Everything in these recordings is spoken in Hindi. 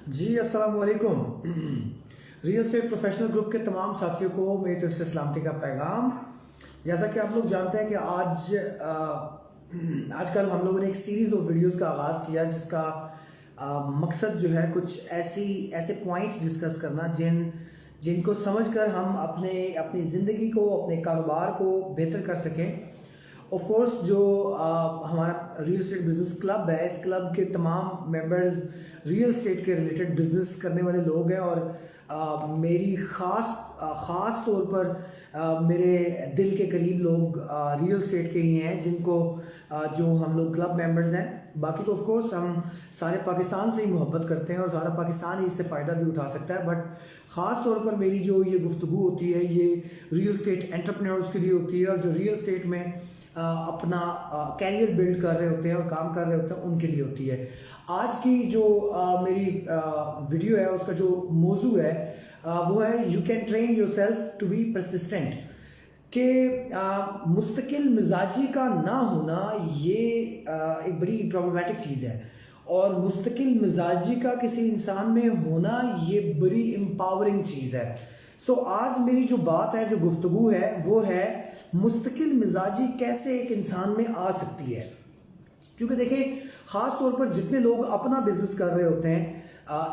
जी अस्सलाम वालेकुम। रियल एस्टेट प्रोफेशनल ग्रुप के तमाम साथियों को मेरी तरफ से सलामती का पैगाम। जैसा कि आप लोग जानते हैं कि आजकल हम लोगों ने एक सीरीज़ ऑफ वीडियोस का आगाज़ किया जिसका मकसद जो है कुछ ऐसे पॉइंट्स डिस्कस करना जिनको समझकर हम अपनी ज़िंदगी को, अपने कारोबार को बेहतर कर सकें। ऑफ कोर्स जो हमारा रियल एस्टेट बिजनेस क्लब है, इस क्लब के तमाम मेंबर्स रियल एस्टेट के रिलेटेड बिजनेस करने वाले लोग हैं और मेरी ख़ास तौर पर मेरे दिल के करीब लोग रियल एस्टेट के ही हैं जो हम लोग क्लब मेंबर्स हैं। बाकी तो ऑफ कोर्स हम सारे पाकिस्तान से ही मोहब्बत करते हैं और सारा पाकिस्तान ही इससे फ़ायदा भी उठा सकता है, बट ख़ास तौर पर मेरी जो ये गुफ्तगू होती है ये रियल एस्टेट एंटरप्रेन्योर्स के लिए होती है और जो रियल एस्टेट में अपना कैरियर बिल्ड कर रहे होते हैं और काम कर रहे होते हैं उनके लिए होती है। आज की जो मेरी वीडियो है उसका जो मौजू है वो है you can train yourself to be persistent. कि मुस्तकिल मिजाजी का ना होना ये एक बड़ी प्रॉब्लमेटिक चीज़ है और मुस्तकिल मिजाजी का किसी इंसान में होना ये बड़ी एम्पावरिंग चीज़ है। सो आज मेरी जो बात है, जो गुफ्तगू है वो है मुस्तकिल मिजाजी कैसे एक इंसान में आ सकती है। क्योंकि देखिए ख़ास तौर पर जितने लोग अपना बिजनेस कर रहे होते हैं,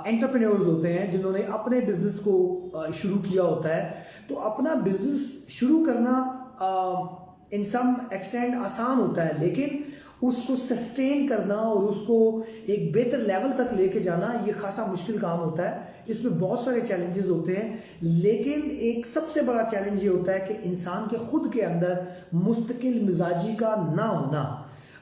एंटरप्रेन्योर्स होते हैं जिन्होंने अपने बिजनेस को शुरू किया होता है, तो अपना बिजनेस शुरू करना इन सम एक्सटेंड आसान होता है, लेकिन उसको सस्टेन करना और उसको एक बेहतर लेवल तक लेके जाना ये खासा मुश्किल काम होता है। इसमें बहुत सारे चैलेंजेस होते हैं, लेकिन एक सबसे बड़ा चैलेंज ये होता है कि इंसान के खुद के अंदर मुस्तकिल मिजाजी का ना होना।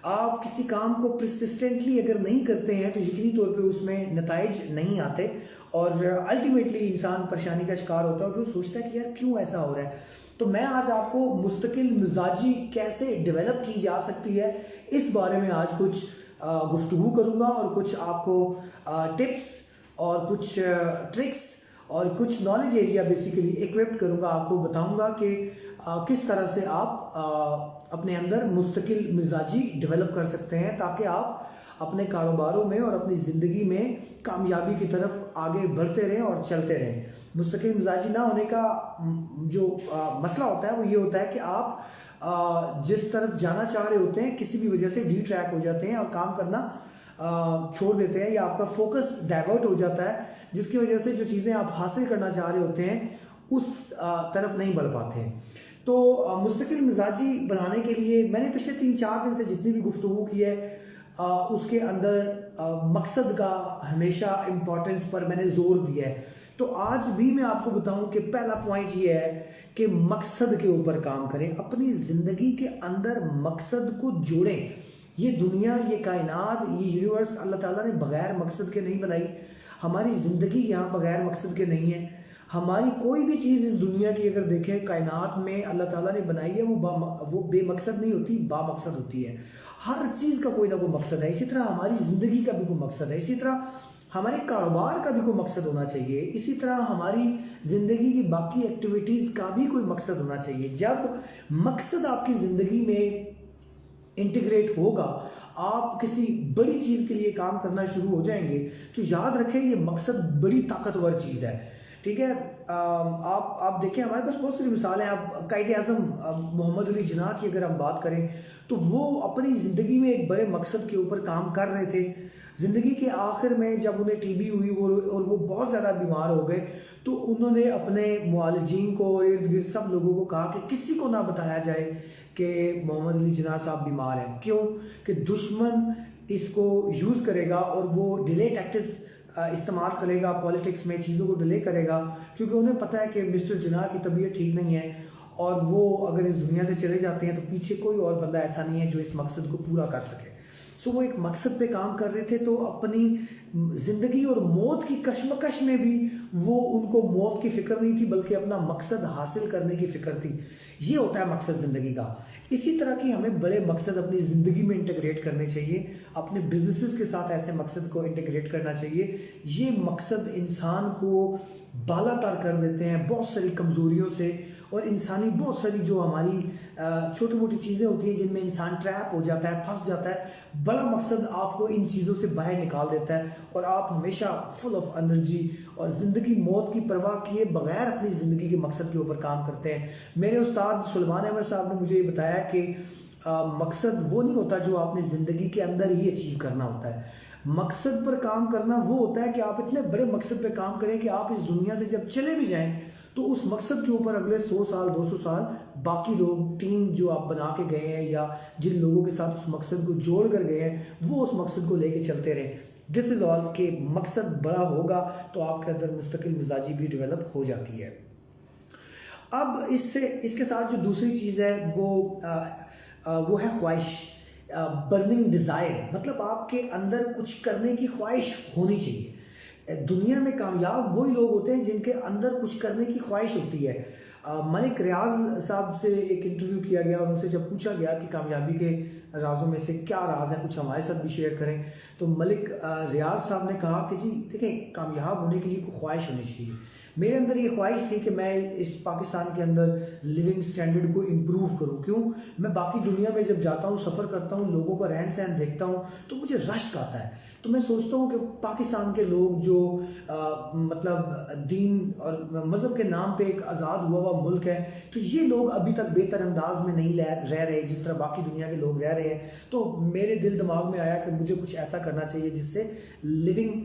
आप किसी काम को परसिस्टेंटली अगर नहीं करते हैं तो यकीनी तौर पे उसमें नताइज नहीं आते और अल्टीमेटली इंसान परेशानी का शिकार होता है और वो सोचता है कि यार क्यों ऐसा हो रहा है। तो मैं आज आपको मुस्तकिल मिजाजी कैसे डेवलप की जा सकती है इस बारे में आज कुछ गुफ्तगू करूँगा और कुछ आपको टिप्स और कुछ ट्रिक्स और कुछ नॉलेज एरिया बेसिकली इक्विप्ड करूँगा, आपको बताऊँगा कि किस तरह से आप अपने अंदर मुस्तकिल मिजाजी डेवलप कर सकते हैं ताकि आप अपने कारोबारों में और अपनी ज़िंदगी में कामयाबी की तरफ आगे बढ़ते रहें और चलते रहें। मुस्तकिल मिजाजी ना होने का जो मसला होता है वो ये होता है कि आप जिस तरफ जाना चाह रहे होते हैं किसी भी वजह से डी ट्रैक हो जाते हैं और काम करना छोड़ देते हैं या आपका फोकस डाइवर्ट हो जाता है, जिसकी वजह से जो चीज़ें आप हासिल करना चाह रहे होते हैं उस तरफ नहीं बढ़ पाते हैं। तो मुस्तकिल मिजाजी बढ़ाने के लिए मैंने पिछले 3-4 दिन से जितनी भी गुफ्तगू की है उसके अंदर मकसद का हमेशा इम्पोर्टेंस पर मैंने जोर दिया है। तो आज भी मैं आपको बताऊं कि पहला पॉइंट ये है कि मकसद के ऊपर काम करें, अपनी ज़िंदगी के अंदर मकसद को जोड़ें। ये दुनिया, ये कायनात, ये यूनिवर्स अल्लाह ताला ने बग़ैर मकसद के नहीं बनाई। हमारी ज़िंदगी यहाँ बग़ैर मकसद के नहीं है। हमारी कोई भी चीज़ इस दुनिया की अगर देखें कायनात में अल्लाह ताला ने बनाई है वो बेमकसद नहीं होती, बामकसद होती है। हर चीज़ का कोई ना कोई मकसद है। इसी तरह हमारी ज़िंदगी का भी कोई मकसद है, इसी तरह हमारे कारोबार का भी कोई मकसद होना चाहिए, इसी तरह हमारी ज़िंदगी की बाकी एक्टिविटीज़ का भी कोई मकसद होना चाहिए। जब मकसद आपकी ज़िंदगी में इंटीग्रेट होगा, आप किसी बड़ी चीज़ के लिए काम करना शुरू हो जाएंगे, तो याद रखें ये मकसद बड़ी ताकतवर चीज़ है। ठीक है, आप देखें हमारे पास बहुत सारी मिसालें हैं। आप कायद-ए-आज़म मोहम्मद अली जिन्ना की अगर हम बात करें तो वो अपनी ज़िंदगी में एक बड़े मकसद के ऊपर काम कर रहे थे। ज़िंदगी के आखिर में जब उन्हें टीबी हुई वो बहुत ज़्यादा बीमार हो गए, तो उन्होंने अपने मुआलिजीन को और इर्द गिर्द सब लोगों को कहा कि किसी को ना बताया जाए कि मोहम्मद अली जिन्ना साहब बीमार हैं। क्यों? कि दुश्मन इसको यूज़ करेगा और वो डिले टैक्टिक्स इस्तेमाल करेगा, पॉलिटिक्स में चीज़ों को डिले करेगा, क्योंकि उन्हें पता है कि मिस्टर जिन्ना की तबीयत ठीक नहीं है और वो अगर इस दुनिया से चले जाते हैं तो पीछे कोई और बंदा ऐसा नहीं है जो इस मकसद को पूरा कर सके। सो वो एक मकसद पे काम कर रहे थे, तो अपनी ज़िंदगी और मौत की कश्मकश में भी वो उनको मौत की फ़िक्र नहीं थी बल्कि अपना मकसद हासिल करने की फ़िक्र थी। ये होता है मकसद ज़िंदगी का। इसी तरह की हमें बड़े मकसद अपनी ज़िंदगी में इंटीग्रेट करने चाहिए, अपने बिजनेसेस के साथ ऐसे मकसद को इंटीग्रेट करना चाहिए। ये मकसद इंसान को बालातर कर देते हैं बहुत सारी कमज़ोरियों से और इंसानी बहुत सारी जो हमारी छोटी मोटी चीज़ें होती हैं जिनमें इंसान ट्रैप हो जाता है, फंस जाता है, बड़ा मकसद आपको इन चीज़ों से बाहर निकाल देता है और आप हमेशा फुल ऑफ एनर्जी और ज़िंदगी मौत की परवाह किए बगैर अपनी ज़िंदगी के मकसद के ऊपर काम करते हैं। मेरे उस्ताद सुलेमान अहमद साहब ने मुझे ये बताया कि मकसद वो नहीं होता जो आपने ज़िंदगी के अंदर ही अचीव करना होता है। मकसद पर काम करना वो होता है कि आप इतने बड़े मकसद पे काम करें कि आप इस दुनिया से जब चले भी जाएं तो उस मकसद के ऊपर अगले 100 साल 200 साल बाकी लोग, टीम जो आप बना के गए हैं या जिन लोगों के साथ उस मकसद को जोड़ कर गए हैं, वो उस मकसद को लेके चलते रहे। दिस इज़ ऑल कि मकसद बड़ा होगा तो आपके अंदर मुस्तकिल मिजाजी भी डेवलप हो जाती है। अब इसके साथ जो दूसरी चीज़ है वो है ख्वाहिश, बर्निंग डिज़ायर, मतलब आपके अंदर कुछ करने की ख्वाहिश होनी चाहिए। दुनिया में कामयाब वही लोग होते हैं जिनके अंदर कुछ करने की ख्वाहिश होती है। मलिक रियाज साहब से एक इंटरव्यू किया गया और उनसे जब पूछा गया कि कामयाबी के राजों में से क्या राज है, कुछ हमारे साथ भी शेयर करें, तो मलिक रियाज साहब ने कहा कि जी देखें, कामयाब होने के लिए कोई ख्वाहिश होनी चाहिए। मेरे अंदर ये ख्वाहिश थी कि मैं इस पाकिस्तान के अंदर लिविंग स्टैंडर्ड को इम्प्रूव करूं। क्यों? मैं बाकी दुनिया में जब जाता हूं, सफ़र करता हूं, लोगों का रहन सहन देखता हूं तो मुझे रश्क आता है। तो मैं सोचता हूं कि पाकिस्तान के लोग जो मतलब दीन और मज़हब के नाम पे एक आज़ाद हुआ हुआ मुल्क है, तो ये लोग अभी तक बेहतर अंदाज में नहीं रह रहे जिस तरह बाकी दुनिया के लोग रह रहे हैं। तो मेरे दिल दिमाग में आया कि मुझे कुछ ऐसा करना चाहिए जिससे लिविंग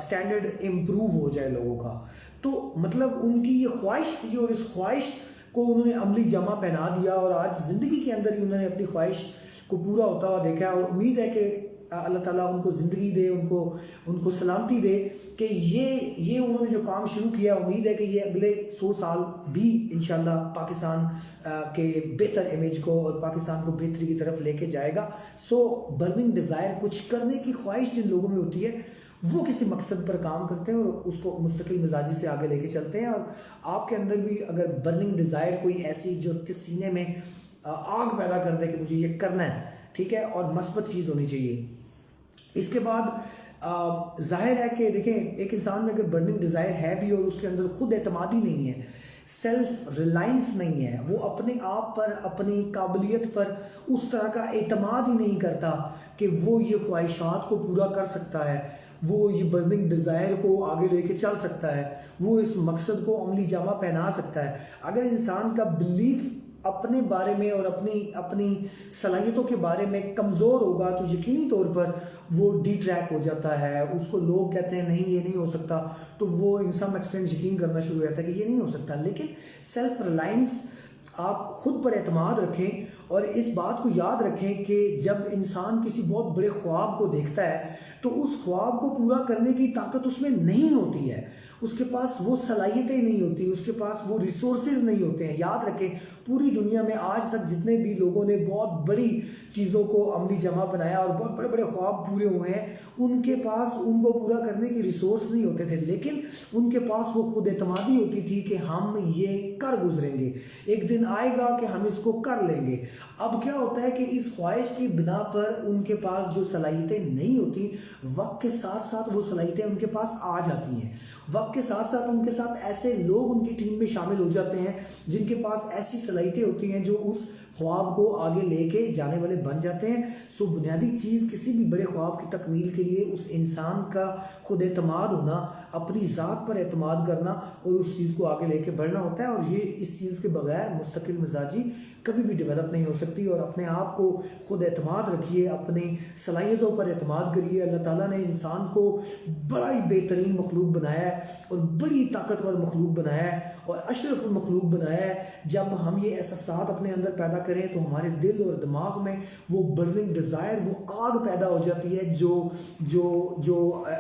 स्टैंडर्ड इम्प्रूव हो जाए लोगों का। तो मतलब उनकी ये ख्वाहिश थी और इस ख्वाहिश को उन्होंने अमली जमा पहना दिया और आज ज़िंदगी के अंदर ही उन्होंने अपनी ख्वाहिश को पूरा होता हुआ देखा है। और उम्मीद है कि अल्लाह ताला उनको ज़िंदगी दे, उनको सलामती दे कि ये उन्होंने जो काम शुरू किया, उम्मीद है कि ये अगले 100 साल भी इंशाल्लाह पाकिस्तान के बेहतर इमेज को और पाकिस्तान को बेहतरी की तरफ लेके जाएगा। सो बर्निंग डिज़ायर, कुछ करने की ख्वाहिश जिन लोगों में होती है वो किसी मकसद पर काम करते हैं और उसको मुस्तकिल मिजाजी से आगे लेके चलते हैं। और आपके अंदर भी अगर बर्निंग डिज़ायर कोई ऐसी जो कि सीने में आग पैदा कर दे कि मुझे ये करना है, ठीक है, और मस्बत चीज़ होनी चाहिए। इसके बाद जाहिर है कि देखें, एक इंसान में अगर बर्निंग डिज़ायर है भी और उसके अंदर खुद एतमादी नहीं है, सेल्फ रिलायंस नहीं है, वो अपने आप पर, अपनी काबिलियत पर उस तरह का एतमाद ही नहीं करता कि वो ये ख्वाहिशात को पूरा कर सकता है, वो ये बर्निंग डिज़ायर को आगे लेके चल सकता है, वो इस मकसद को अमली जामा पहना सकता है। अगर इंसान का बिलीफ अपने बारे में और अपनी सलाहियतों के बारे में कमज़ोर होगा तो यकीनी तौर पर वो डी ट्रैक हो जाता है। उसको लोग कहते हैं नहीं ये नहीं हो सकता, तो वो इन सम एक्सटेंट यकीन करना शुरू हो जाता है कि ये नहीं हो सकता। लेकिन सेल्फ रिलायंस, आप खुद पर एतमाद रखें और इस बात को याद रखें कि जब इंसान किसी बहुत बड़े ख्वाब को देखता है तो उस ख्वाब को पूरा करने की ताकत उसमें नहीं होती है, उसके पास वो सलाहियतें नहीं होती, उसके पास वो रिसोर्सेज नहीं होते हैं। याद रखें, पूरी दुनिया में आज तक जितने भी लोगों ने बहुत बड़ी चीज़ों को अमली जमा बनाया और बहुत बड़े बड़े ख्वाब पूरे हुए हैं, उनके पास उनको पूरा करने के रिसोर्स नहीं होते थे, लेकिन उनके पास वो खुद एतमादी होती थी कि हम ये कर गुजरेंगे, एक दिन आएगा कि हम इसको कर लेंगे। अब क्या होता है कि इस ख्वाहिश की बिना पर उनके पास जो सलाहियतें नहीं होती, वक्त के साथ साथ वो सलाहियतें उनके पास आ जाती हैं। वक्त के साथ साथ उनके साथ ऐसे लोग उनकी टीम में शामिल हो जाते हैं जिनके पास ऐसी सलाहियतें होती हैं जो उस ख्वाब को आगे लेके जाने वाले बन जाते हैं। सो बुनियादी चीज़ किसी भी बड़े ख्वाब की तकमील के लिए उस इंसान का खुद एतमाद होना, अपनी ज़ात पर एतमाद करना और उस चीज़ को आगे लेके बढ़ना होता है। और ये इस चीज़ के बगैर मुस्तकिल मिजाजी कभी भी डेवलप नहीं हो सकती। और अपने आप को खुद एतमाद रखिए, अपनी सलाहियतों पर एतमाद करिए। अल्लाह ताला ने इंसान को बड़ा ही बेहतरीन मखलूक बनाया है और बड़ी ताकतवर मखलूक बनाया है और अशरफुल मखलूक बनाया है। जब हम ये एहसास अपने अंदर पैदा करें तो हमारे दिल और दिमाग में वो बर्निंग डिज़ायर, वो आग पैदा हो जाती है जो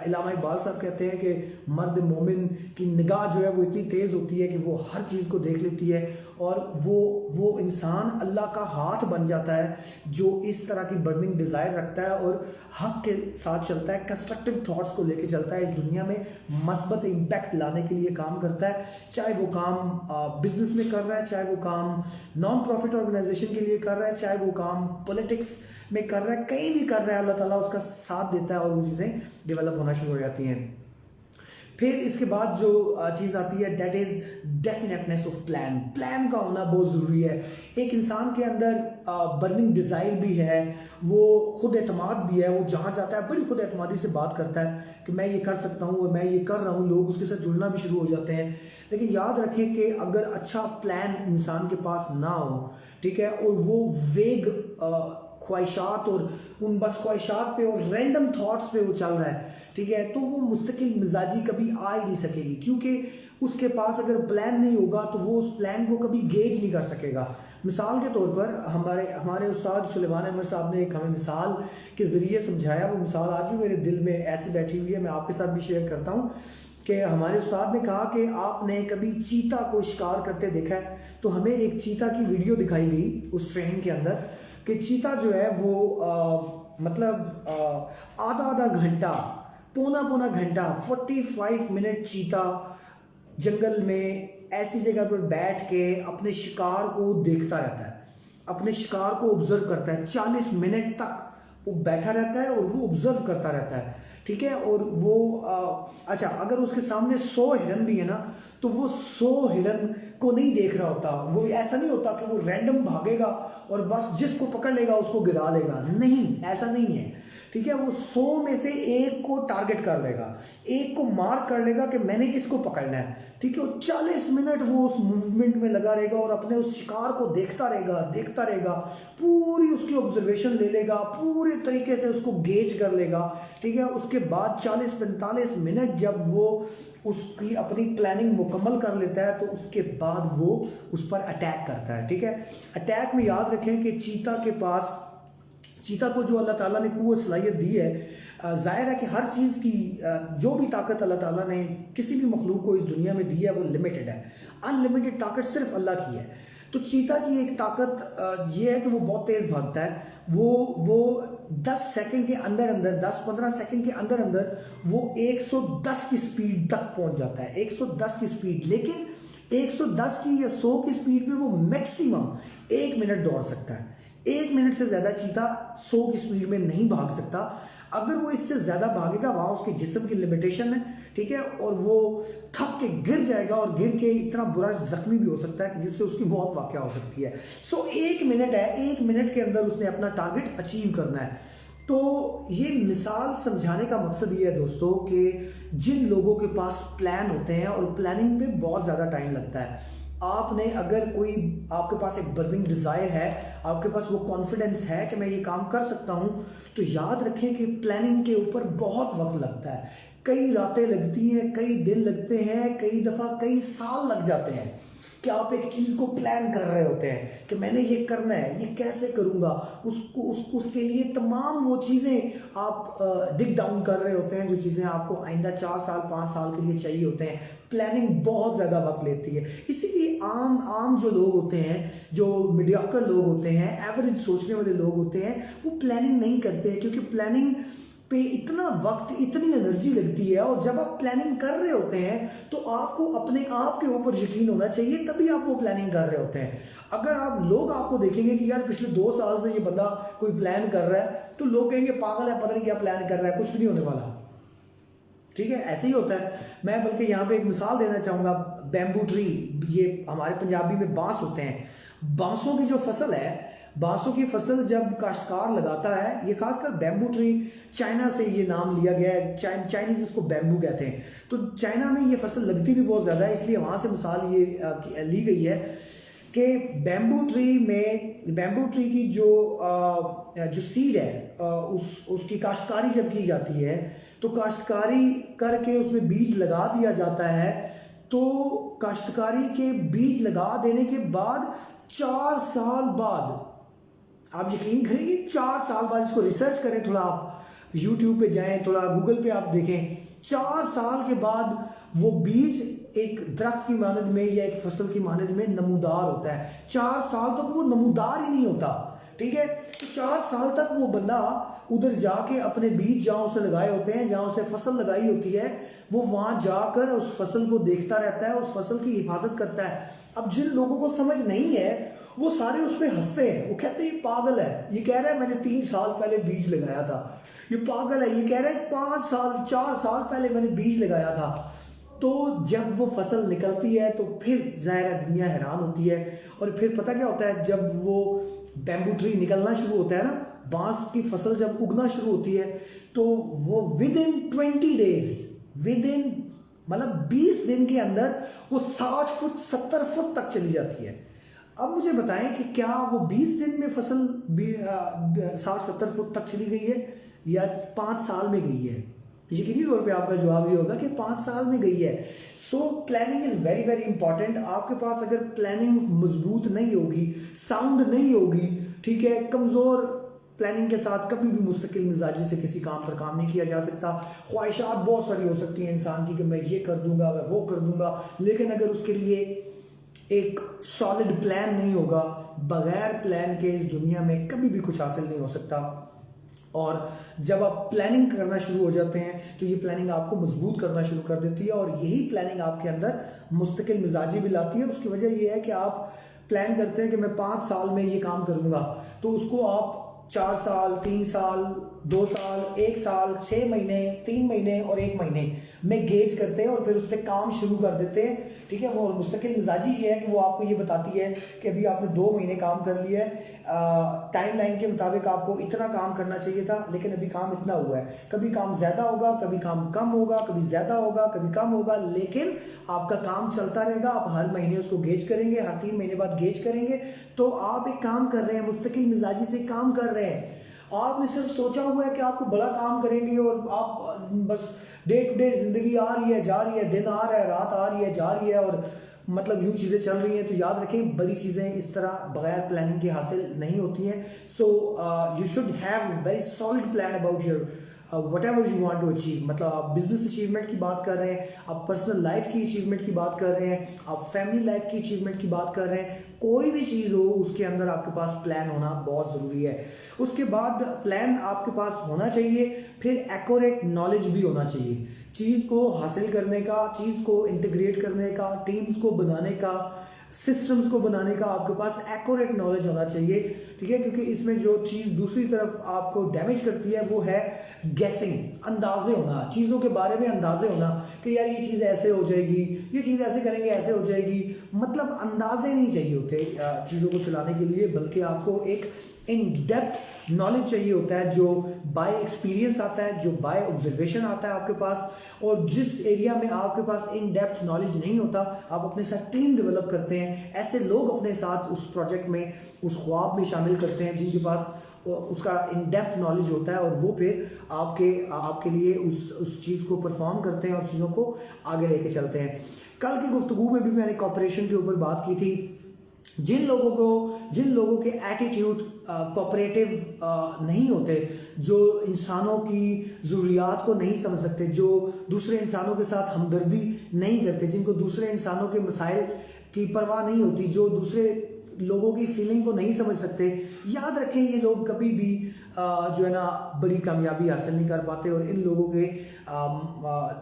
इल्लामा इकबाल साहब कहते हैं कि मर्द मोमिन की निगाह जो है वो इतनी तेज़ होती है कि वो हर चीज़ को देख लेती है और वो इंसान अल्लाह का हाथ बन जाता है जो इस तरह की बर्निंग डिज़ायर रखता है और हक के साथ चलता है, कंस्ट्रक्टिव थॉट्स को लेके चलता है, इस दुनिया में मस्बत इम्पैक्ट लाने के लिए काम करता है। चाहे वो काम बिजनेस में कर रहा है, चाहे वो काम नॉन प्रॉफिट ऑर्गेनाइजेशन के लिए कर रहा है, चाहे वो काम पॉलिटिक्स में कर रहा है, कहीं भी कर रहा है, अल्लाह ताला उसका साथ देता है और वो चीज़ें डेवलप होना शुरू हो जाती हैं। फिर इसके बाद जो चीज़ आती है that is definiteness of plan. Plan का होना बहुत ज़रूरी है। एक इंसान के अंदर बर्निंग डिज़ायर भी है, वो खुद एतमाद भी है, वो जहाँ जाता है बड़ी खुद एतमादी से बात करता है कि मैं ये कर सकता हूँ और मैं ये कर रहा हूँ, लोग उसके साथ जुड़ना भी शुरू हो जाते हैं। लेकिन याद रखें कि अगर अच्छा प्लान इंसान के पास ना हो, ठीक है, और वो वेग ख्वाहिशात और उन बस ख्वाहिशात पे और रैंडम थॉट्स पे वो चल रहा है, ठीक है, तो वो मुस्तकिल मिजाजी कभी आ ही नहीं सकेगी, क्योंकि उसके पास अगर प्लान नहीं होगा तो वो उस प्लान को कभी गेज नहीं कर सकेगा। मिसाल के तौर पर हमारे उस्ताद सुलेमान अहमद साहब ने एक हमें मिसाल के ज़रिए समझाया, वो मिसाल आज भी मेरे दिल में ऐसी बैठी हुई है, मैं आपके साथ भी शेयर करता हूँ कि हमारे उस्ताद ने कहा कि आपने कभी चीता को शिकार करते देखा है? तो हमें एक चीता की वीडियो दिखाई गई उस ट्रेनिंग के अंदर कि चीता जो है वो मतलब आधा आधा घंटा, पौना घंटा, 45 मिनट चीता जंगल में ऐसी जगह पर बैठ के अपने शिकार को देखता रहता है, अपने शिकार को ऑब्जर्व करता है। 40 मिनट तक वो बैठा रहता है और वो ऑब्जर्व करता रहता है, ठीक है। और वो अच्छा, अगर उसके सामने 100 हिरन भी है ना, तो वो 100 हिरन को नहीं देख रहा होता। वो ऐसा नहीं होता कि वो रैंडम भागेगा और बस जिसको पकड़ लेगा उसको गिरा लेगा, नहीं, ऐसा नहीं है, ठीक है। वो 100 में से एक को टारगेट कर लेगा, एक को मार्क कर लेगा कि मैंने इसको पकड़ना है, ठीक है। 40 मिनट वो उस मूवमेंट में लगा रहेगा और अपने उस शिकार को देखता रहेगा, पूरी उसकी ऑब्जर्वेशन ले लेगा, पूरे तरीके से उसको गेज कर लेगा, ठीक है। उसके बाद 40-45 मिनट जब वो उसकी अपनी प्लानिंग मुकम्मल कर लेता है तो उसके बाद वो उस पर अटैक करता है, ठीक है। अटैक में याद रखें कि चीता को जो अल्लाह ताला ने कुव्वत सलाहियत दी है, ज़ाहिर है कि हर चीज़ की जो भी ताकत अल्लाह ताला ने किसी भी मखलूक को इस दुनिया में दी है वो लिमिटेड है। अनलिमिटेड ताकत सिर्फ अल्लाह की है। तो चीता की एक ताकत ये है कि वो बहुत तेज़ भागता है। वो 10 सेकंड के अंदर 10-15 सेकंड के अंदर वो 110 की स्पीड तक पहुंच जाता है, 110 की स्पीड। लेकिन 110 की या 100 की स्पीड में वो मैक्सिमम 1 मिनट दौड़ सकता है। 1 मिनट से ज़्यादा चीता 100 की स्पीड में नहीं भाग सकता। अगर वो इससे ज़्यादा भागेगा, वहाँ उसके जिस्म की लिमिटेशन है, ठीक है, और वो थक के गिर जाएगा और गिर के इतना बुरा जख्मी भी हो सकता है कि जिससे उसकी मौत वाक़ हो सकती है। सो 1 मिनट है, 1 मिनट के अंदर उसने अपना टारगेट अचीव करना है। तो ये मिसाल समझाने का मकसद ये है दोस्तों कि जिन लोगों के पास प्लान होते हैं और प्लानिंग पे बहुत ज़्यादा टाइम लगता है, आपने अगर कोई आपके पास एक बर्निंग डिज़ायर है, आपके पास वो कॉन्फिडेंस है कि मैं ये काम कर सकता हूँ, तो याद रखें कि प्लानिंग के ऊपर बहुत वक्त लगता है। कई रातें लगती हैं, कई दिन लगते हैं, कई दफ़ा कई साल लग जाते हैं कि आप एक चीज़ को प्लान कर रहे होते हैं कि मैंने ये करना है, ये कैसे करूँगा, उसके लिए तमाम वो चीज़ें आप डिग डाउन कर रहे होते हैं, जो चीज़ें आपको आइंदा 4 साल 5 साल के लिए चाहिए होते हैं। प्लानिंग बहुत ज़्यादा वक्त लेती है। इसीलिए आम जो लोग होते हैं, जो मीडियोकर लोग होते हैं, एवरेज सोचने वाले लोग होते हैं, वो प्लानिंग नहीं करते हैं, क्योंकि प्लानिंग पे इतना वक्त, इतनी एनर्जी लगती है। और जब आप प्लानिंग कर रहे होते हैं तो आपको अपने आप के ऊपर यकीन होना चाहिए, तभी आप वो प्लानिंग कर रहे होते हैं। अगर लोग आपको देखेंगे कि यार पिछले 2 साल से ये बंदा कोई प्लान कर रहा है, तो लोग कहेंगे पागल है, पता नहीं क्या प्लान कर रहा है, कुछ भी नहीं होने वाला, ठीक है। ऐसे ही होता है। मैं बल्कि यहाँ पे एक मिसाल देना चाहूँगा, बैम्बू ट्री, ये हमारे पंजाबी में बांस होते हैं। बांसों की जो फसल है, बांसों की फसल जब काश्तकार लगाता है, ये खासकर बैम्बू ट्री, चाइना से ये नाम लिया गया है, चाइनीज इसको बैम्बू कहते हैं। तो चाइना में ये फसल लगती भी बहुत ज़्यादा है, इसलिए वहाँ से मिसाल ये ली गई है कि बैम्बू ट्री की जो सीड है, उसकी काश्तकारी जब की जाती है तो काश्तकारी करके उसमें बीज लगा दिया जाता है। तो काश्तकारी के बीज लगा देने के बाद 4 साल बाद, आप यकीन करेंगे, 4 साल बाद, इसको रिसर्च करें, थोड़ा आप यूट्यूब पे जाएं, थोड़ा गूगल पे आप देखें, 4 साल के बाद वो बीज एक दरख्त की मानद में या एक फसल की मानद में नमूदार होता है। 4 साल तक वो नमूदार ही नहीं होता, ठीक है। तो 4 साल तक वो बंदा उधर जाके अपने बीज जहाँ उसे लगाए होते हैं, जहाँ उसे फसल लगाई होती है, वो वहाँ जाकर उस फसल को देखता रहता है, उस फसल की हिफाजत करता है। अब जिन लोगों को समझ नहीं है वो सारे उस पर हंसते हैं, वो कहते हैं ये पागल है, ये कह रहा है मैंने 3 साल पहले बीज लगाया था, ये पागल है, ये कह रहा है 5 साल 4 साल पहले मैंने बीज लगाया था। तो जब वो फसल निकलती है तो फिर ज़ाहिर है दुनिया हैरान होती है। और फिर पता क्या होता है, जब वो बैम्बू ट्री निकलना शुरू होता है ना, बांस की फसल जब उगना शुरू होती है, तो वो with in 20 days, with in मतलब 20 दिन के अंदर वो 60 फुट 70 फुट तक चली जाती है। अब मुझे बताएं कि क्या वो 20 दिन में फसल 60-70 फुट तक चली गई है या 5 साल में गई है? यकीनी तौर पे आपका जवाब ये होगा कि 5 साल में गई है। So planning is very very important. आपके पास अगर प्लानिंग मजबूत नहीं होगी, साउंड नहीं होगी, ठीक है, कमज़ोर प्लानिंग के साथ कभी भी मुस्तकिल मिजाजी से किसी काम पर काम नहीं किया जा सकता। ख्वाहिशात बहुत सारी हो सकती हैं इंसान की कि मैं ये कर दूंगा, मैं वो कर दूंगा, लेकिन अगर उसके लिए एक सॉलिड प्लान नहीं होगा, बगैर प्लान के इस दुनिया में कभी भी कुछ हासिल नहीं हो सकता। और जब आप प्लानिंग करना शुरू हो जाते हैं तो ये प्लानिंग आपको मजबूत करना शुरू कर देती है, और यही प्लानिंग आपके अंदर मुस्तकिल मिजाजी भी लाती है। उसकी वजह यह है कि आप प्लान करते हैं कि मैं 5 साल में ये काम करूँगा, तो उसको आप 4 साल, 3 साल, 2 साल, 1 साल, 6 महीने, 3 महीने और 1 महीने में गेज करते हैं और फिर उस पर काम शुरू कर देते हैं, ठीक है। वो मुस्तकिल मिजाजी ये है कि वो आपको ये बताती है कि अभी आपने 2 महीने काम कर लिया है, टाइम लाइन के मुताबिक आपको इतना काम करना चाहिए था, लेकिन अभी काम इतना हुआ है। कभी काम ज़्यादा होगा, कभी काम कम होगा, कभी ज़्यादा होगा, कभी कम होगा, लेकिन आपका काम चलता रहेगा। आप हर महीने उसको गेज करेंगे, हर 3 महीने बाद गेज करेंगे, तो आप एक काम कर रहे हैं, मुस्तकिल मिजाजी से काम कर रहे हैं। आपने सिर्फ सोचा हुआ है कि आपको बड़ा काम करेंगे और आप बस डे टू डे जिंदगी आ रही है, जा रही है, दिन आ रहा है, रात आ रही है, जा रही है, और मतलब यूँ चीज़ें चल रही हैं। तो याद रखें, बड़ी चीज़ें इस तरह बगैर प्लानिंग के हासिल नहीं होती हैं। So you should have very solid plan about your whatever you want to achieve. मतलब आप बिजनेस अचीवमेंट की बात कर रहे हैं, आप पर्सनल लाइफ की अचीवमेंट की बात कर रहे हैं, आप फैमिली लाइफ की अचीवमेंट की बात कर रहे हैं, कोई भी चीज़ हो उसके अंदर आपके पास प्लान होना बहुत ज़रूरी है। उसके बाद प्लान आपके पास होना चाहिए, फिर एक्यूरेट नॉलेज भी होना चाहिए। चीज़ को हासिल करने का, चीज़ को इंटीग्रेट करने का, टीम्स को बनाने का, सिस्टम्स को बनाने का आपके पास एक्यूरेट नॉलेज होना चाहिए, ठीक है। क्योंकि इसमें जो चीज़ दूसरी तरफ आपको डैमेज करती है वो है गैसिंग, अंदाजे होना, चीज़ों के बारे में अंदाजे होना कि यार ये चीज़ ऐसे हो जाएगी, ये चीज़ ऐसे करेंगे ऐसे हो जाएगी। मतलब अंदाजे नहीं चाहिए होते चीज़ों को चलाने के लिए, बल्कि आपको एक इन डेप्थ नॉलेज चाहिए होता है जो बाय एक्सपीरियंस आता है, जो बाय ऑब्जर्वेशन आता है आपके पास। और जिस एरिया में आपके पास इन डेप्थ नॉलेज नहीं होता, आप अपने साथ टीम डेवलप करते हैं, ऐसे लोग अपने साथ उस प्रोजेक्ट में, उस ख्वाब में शामिल करते हैं जिनके पास उसका इन डेप्थ नॉलेज होता है, और वो फिर आपके लिए उस चीज़ को परफॉर्म करते हैं और चीज़ों को आगे लेके चलते हैं। कल की गुफ्तगू में भी मैंने कॉपरेशन के ऊपर बात की थी। जिन लोगों के एटीट्यूड कोऑपरेटिव नहीं होते, जो इंसानों की ज़रूरियात को नहीं समझ सकते, जो दूसरे इंसानों के साथ हमदर्दी नहीं करते, जिनको दूसरे इंसानों के मसाइल की परवाह नहीं होती, जो दूसरे लोगों की फीलिंग को नहीं समझ सकते, याद रखें ये लोग कभी भी जो है ना बड़ी कामयाबी हासिल नहीं कर पाते। और इन लोगों के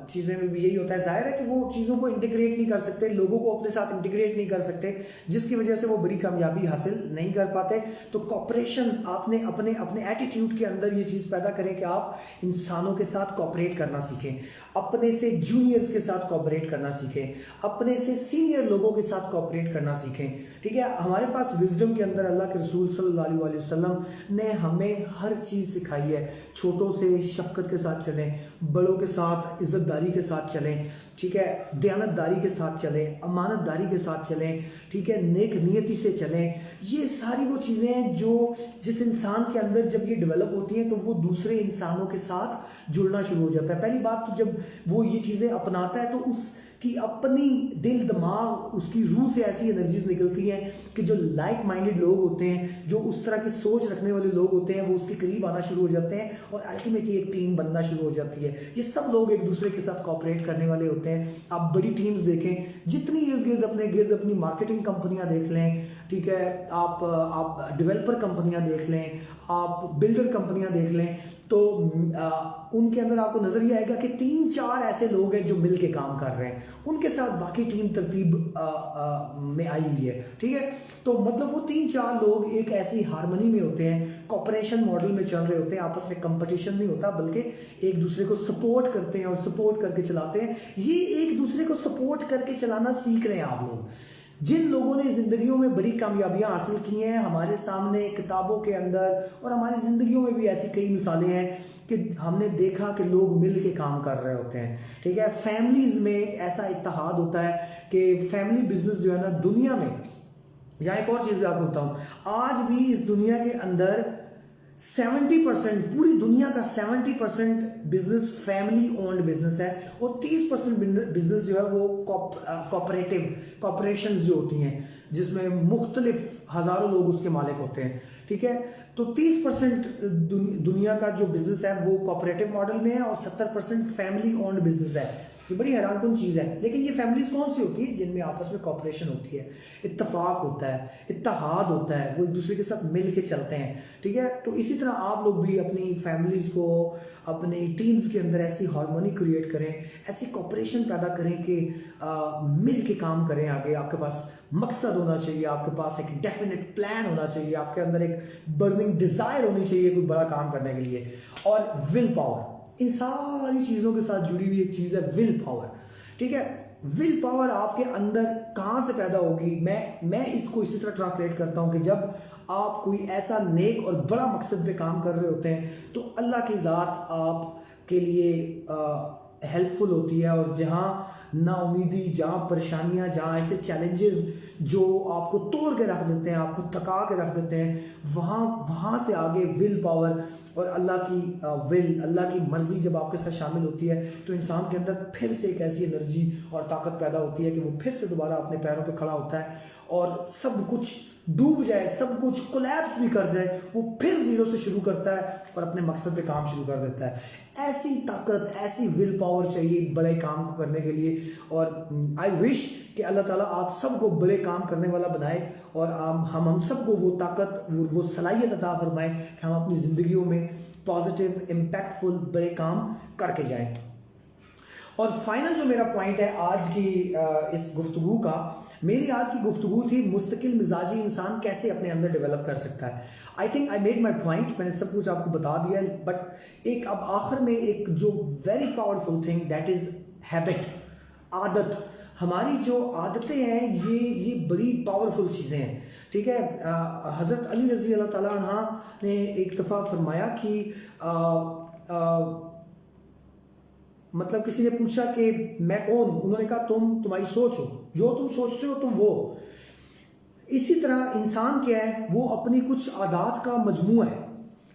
चीज़ें में भी यही होता है। जाहिर है कि वो चीज़ों को इंटीग्रेट नहीं कर सकते, लोगों को अपने साथ इंटीग्रेट नहीं कर सकते, जिसकी वजह से वो बड़ी कामयाबी हासिल नहीं कर पाते। तो कॉपरेशन, आपने अपने एटीट्यूड के अंदर ये चीज़ पैदा करें कि आप इंसानों के साथ कॉपरेट करना सीखें, अपने से जूनियर्स के साथ कॉपरेट करना सीखें, अपने से सीनियर लोगों के साथ कॉपरेट करना सीखें, ठीक है। हमारे पास विजडम के अंदर अल्लाह के रसूल सल्लल्लाहु अलैहि वसल्लम ने हमें हर चीज़ सिखाई है। छोटों से शफकत के साथ चलें, बड़ों के साथ इज़्ज़तदारी के साथ चलें, ठीक है, दयानतदारी के साथ चलें, अमानतदारी के साथ चलें, ठीक है, नेक नियति से चलें। ये सारी वो चीज़ें हैं जो जिस इंसान के अंदर जब ये डेवलप होती हैं तो वो दूसरे इंसानों के साथ जुड़ना शुरू हो जाता है। पहली बात तो जब वो ये चीज़ें अपनाता है तो उसकी अपनी दिल दिमाग, उसकी रूह से ऐसी एनर्जीज निकलती हैं कि जो लाइक माइंडेड लोग होते हैं, जो उस तरह की सोच रखने वाले लोग होते हैं, वो उसके करीब आना शुरू हो जाते हैं और अल्टीमेटली एक टीम बनना शुरू हो जाती है। ये सब लोग एक दूसरे के साथ कॉपरेट करने वाले होते हैं। आप बड़ी टीम्स देखें, जितनी इर्द गिर्द अपनी मार्केटिंग कंपनियां देख लें, ठीक है, आप डेवलपर कंपनियां देख लें, आप बिल्डर कंपनियां देख लें, तो उनके अंदर आपको नजर ये आएगा कि 3-4 ऐसे लोग हैं जो मिल के काम कर रहे हैं, उनके साथ बाकी टीम तरतीब में आई हुई है, ठीक है। तो मतलब वो 3-4 लोग एक ऐसी हारमोनी में होते हैं, कॉपरेशन मॉडल में चल रहे होते हैं, आपस में कंपटीशन नहीं होता बल्कि एक दूसरे को सपोर्ट करते हैं और सपोर्ट करके चलाते हैं। ये एक दूसरे को सपोर्ट करके चलाना सीख रहे हैं आप लोग। जिन लोगों ने ज़िंदगियों में बड़ी कामयाबियां हासिल की हैं, हमारे सामने किताबों के अंदर और हमारी ज़िंदगियों में भी ऐसी कई मिसालें हैं कि हमने देखा कि लोग मिल के काम कर रहे होते हैं, ठीक है। फैमिलीज़ में ऐसा इत्तेहाद होता है कि फैमिली बिजनेस जो है ना दुनिया में, यहाँ एक और चीज़ भी आपको बताऊँ, आज भी इस दुनिया के अंदर 70%, पूरी दुनिया का 70% बिजनेस फैमिली ओन्ड बिजनेस है और 30% बिजनेस जो है वो कॉपरेशंस जो होती हैं जिसमें मुख्तलिफ हज़ारों लोग उसके मालिक होते हैं, ठीक है। तो 30% दुनिया का जो बिजनेस है वो कॉपरेटिव मॉडल में है और 70% फैमिली ओन्ड बिजनेस है। ये बड़ी हैरानकुन चीज़ है, लेकिन ये फैमिलीज कौन सी होती है? जिनमें आपस में कॉपरेशन होती है, इत्तफाक होता है, इत्तेहाद होता है, वो एक दूसरे के साथ मिल के चलते हैं, ठीक है। तो इसी तरह आप लोग भी अपनी फैमिलीज़ को, अपनी टीम्स के अंदर ऐसी हार्मोनी क्रिएट करें, ऐसी कॉपरेशन पैदा करें कि मिल के काम करें। आगे आपके पास मकसद होना चाहिए, आपके पास एक डेफिनेट प्लान होना चाहिए, आपके अंदर एक बर्निंग डिज़ायर होनी चाहिए कोई बड़ा काम करने के लिए, और विल पावर। इन सारी चीज़ों के साथ जुड़ी हुई एक चीज़ है विल पावर, ठीक है। विल पावर आपके अंदर कहाँ से पैदा होगी? मैं इसको इसी तरह ट्रांसलेट करता हूँ कि जब आप कोई ऐसा नेक और बड़ा मकसद पे काम कर रहे होते हैं तो अल्लाह की ज़ात आपके लिए हेल्पफुल होती है, और जहाँ नाउमीदी, जहाँ परेशानियाँ, जहाँ ऐसे चैलेंजेस जो आपको तोड़ के रख देते हैं, आपको थका के रख देते हैं, वहाँ से आगे विल पावर और अल्लाह की अल्लाह की मर्ज़ी जब आपके साथ शामिल होती है तो इंसान के अंदर फिर से एक ऐसी एनर्जी और ताकत पैदा होती है कि वो फिर से दोबारा अपने पैरों पे खड़ा होता है, और सब कुछ डूब जाए, सब कुछ कोलैप्स भी कर जाए, वो फिर ज़ीरो से शुरू करता है और अपने मकसद पे काम शुरू कर देता है। ऐसी ताकत, ऐसी विल पावर चाहिए बड़े काम को करने के लिए, और आई विश कि अल्लाह ताला आप सबको बड़े काम करने वाला बनाए, और हम सबको वो ताकत, वो सलाहियत अता फरमाए कि हम अपनी ज़िंदगियों में पॉजिटिव, इम्पैक्टफुल बड़े काम करके जाएँ। और फाइनल जो मेरा पॉइंट है आज की इस गुफ्तगू का, मेरी आज की गुफ्तगू थी मुस्तकिल मिजाजी इंसान कैसे अपने अंदर डेवलप कर सकता है। I think I made my point, मैंने सब कुछ आपको बता दिया, बट एक अब आखिर में एक जो very powerful thing, that is habit, आदत। हमारी जो आदतें हैं ये बड़ी पावरफुल चीज़ें हैं, ठीक है। हज़रत अली रज़ी अल्लाह ताला अन्हा ने एक दफ़ा फरमाया कि मतलब किसी ने पूछा कि मैं कौन? उन्होंने कहा तुम्हारी सोच हो, जो तुम सोचते हो तुम वो। इसी तरह इंसान क्या है? वो अपनी कुछ आदात का मजमू है,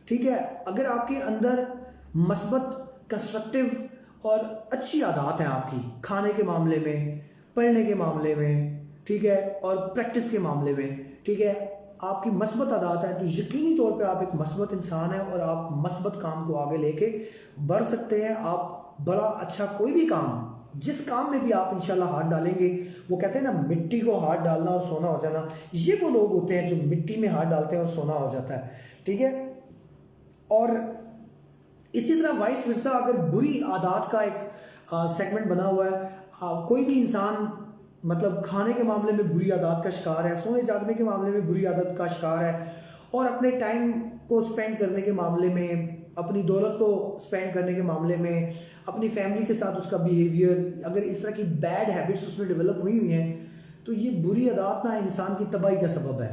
ठीक है। अगर आपके अंदर मस्बत, कंस्ट्रक्टिव और अच्छी आदात हैं आपकी, खाने के मामले में, पढ़ने के मामले में, ठीक है, और प्रैक्टिस के मामले में, ठीक है, आपकी मस्बत आदात है, तो यकीनी तौर पे आप एक मस्बत इंसान हैं और आप मस्बत काम को आगे लेके बढ़ सकते हैं। आप बड़ा अच्छा कोई भी काम, जिस काम में भी आप इंशाल्लाह हाथ डालेंगे, वो कहते हैं ना मिट्टी को हाथ डालना और सोना हो जाना, ये वो लोग होते हैं जो मिट्टी में हाथ डालते हैं और सोना हो जाता है, ठीक है। और इसी तरह वाइस वर्सा, अगर बुरी आदत का एक सेगमेंट बना हुआ है, कोई भी इंसान मतलब खाने के मामले में बुरी आदत का शिकार है, सोने जागने के मामले में बुरी आदत का शिकार है, और अपने टाइम को स्पेंड करने के मामले में, अपनी दौलत को स्पेंड करने के मामले में, अपनी फैमिली के साथ उसका बिहेवियर, अगर इस तरह की बैड हैबिट्स उसमें डेवलप हुई हैं तो ये बुरी आदत ना इंसान की तबाही का सबब है,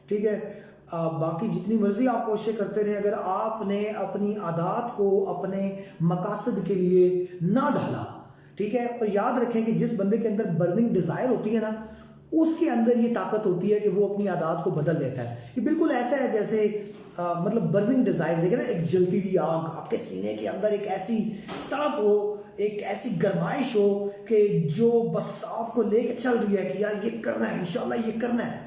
ठीक है। बाकी जितनी मर्जी आप कोशिश करते रहें, अगर आपने अपनी आदत को अपने मकासद के लिए ना डाला, ठीक है, और याद रखें कि जिस बंदे के अंदर बर्निंग डिज़ायर होती है ना, उसके अंदर ये ताकत होती है कि वो अपनी आदत को बदल लेता है। ये बिल्कुल ऐसा है जैसे मतलब बर्निंग डिज़ायर, देखें ना, एक जलती हुई आग, आपके सीने के अंदर एक ऐसी तड़प हो, एक ऐसी गरमाइश हो कि जो बस आपको लेके चल रही है कि यार ये करना है, इंशाल्लाह ये करना है।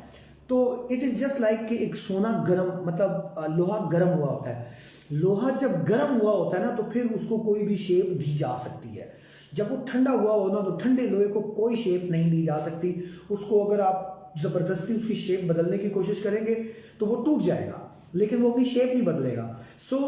तो इट इज़ जस्ट लाइक कि एक सोना गर्म, मतलब लोहा गर्म हुआ होता है। लोहा जब गर्म हुआ होता है ना, तो फिर उसको कोई भी शेप दी जा सकती है। जब वो ठंडा हुआ हो ना, तो ठंडे लोहे को कोई शेप नहीं दी जा सकती। उसको अगर आप ज़बरदस्ती उसकी शेप बदलने की कोशिश करेंगे तो वो टूट जाएगा। लेकिन वो अपनी शेप नहीं बदलेगा। सो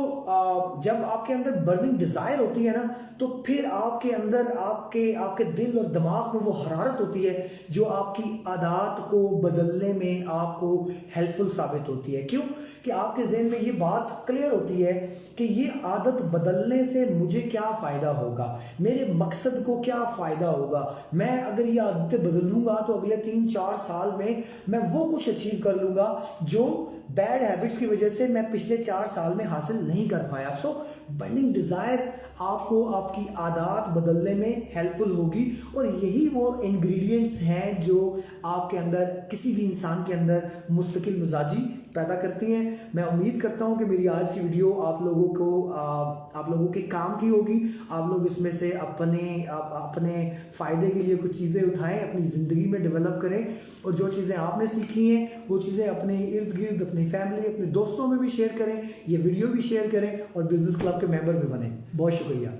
जब आपके अंदर बर्निंग डिज़ायर होती है ना, तो फिर आपके अंदर आपके दिल और दिमाग में वो हरारत होती है जो आपकी आदत को बदलने में आपको हेल्पफुल साबित होती है। क्यों? कि आपके जहन में ये बात क्लियर होती है कि ये आदत बदलने से मुझे क्या फ़ायदा होगा, मेरे मकसद को क्या फ़ायदा होगा। मैं अगर ये आदतें बदल लूँगा तो अगले 3-4 साल में मैं वो कुछ अचीव कर लूँगा जो बैड हैबिट्स की वजह से मैं पिछले 4 साल में हासिल नहीं कर पाया। सो बर्निंग डिज़ायर आपको आपकी आदत बदलने में हेल्पफुल होगी, और यही वो इंग्रेडिएंट्स हैं जो आपके अंदर, किसी भी इंसान के अंदर मुस्तकिल मिजाजी पैदा करती हैं। मैं उम्मीद करता हूं कि मेरी आज की वीडियो आप लोगों के काम की होगी। आप लोग इसमें से अपने फ़ायदे के लिए कुछ चीज़ें उठाएं, अपनी ज़िंदगी में डेवलप करें, और जो चीज़ें आपने सीखी हैं वो चीज़ें अपने इर्द गिर्द, अपनी फैमिली, अपने दोस्तों में भी शेयर करें, ये वीडियो भी शेयर करें, और बिजनेस क्लब के मेंबर भी बने। बहुत शुक्रिया।